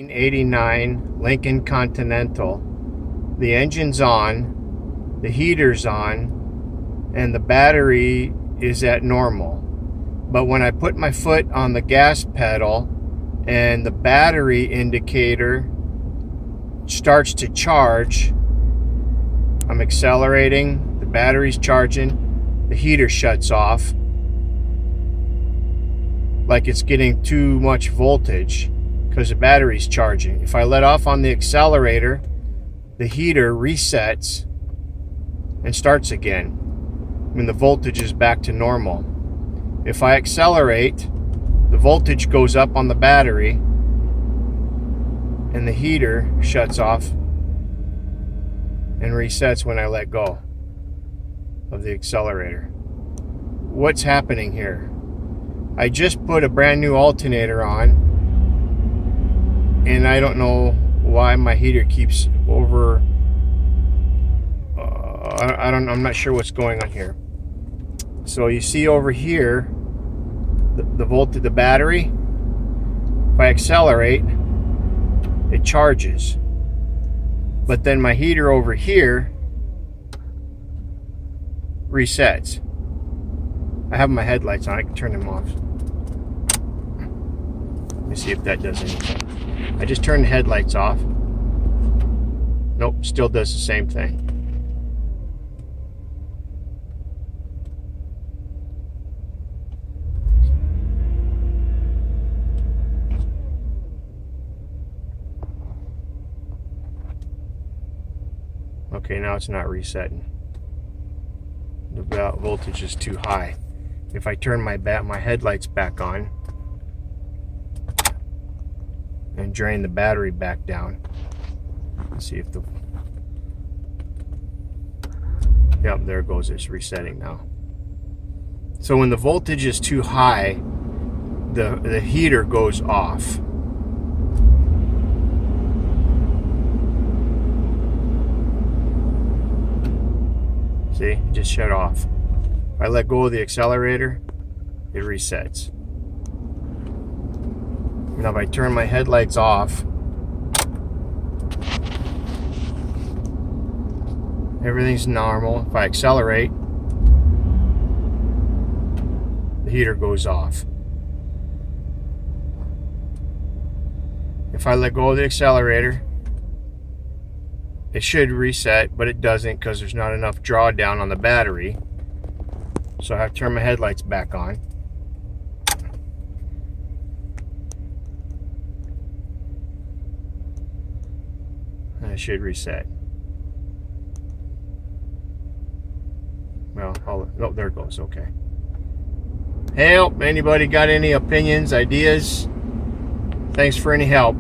1989 Lincoln Continental. The engine's on, the heater's on, and the battery is at normal. But when I put my foot on the gas pedal and the battery indicator starts to charge, I'm accelerating, the battery's charging, the heater shuts off, like it's getting too much voltage because the battery's charging. If I let off on the accelerator, the heater resets and starts again when the voltage is back to normal. If I accelerate, the voltage goes up on the battery and the heater shuts off and resets when I let go of the accelerator. What's happening here? I just put a brand new alternator on, and I don't know why my heater keeps over. I'm not sure what's going on here. So you see over here, the voltage, the battery. If I accelerate, it charges. But then my heater over here resets. I have my headlights on. I can turn them off. Let me see if that does anything. I just turned the headlights off. Nope, still does the same thing. Okay, now it's not resetting. The voltage is too high. If I turn my headlights back on and drain the battery back down, let's see if the, yep, there it goes, it's resetting now. So when the voltage is too high, the heater goes off. See, it just shut off. If I let go of the accelerator, it resets. Now if I turn my headlights off, everything's normal. If I accelerate, the heater goes off. If I let go of the accelerator, it should reset, but it doesn't because there's not enough drawdown on the battery. So I have to turn my headlights back on. And it should reset. Well, oh, there it goes, okay. Help, anybody got any opinions, ideas? Thanks for any help.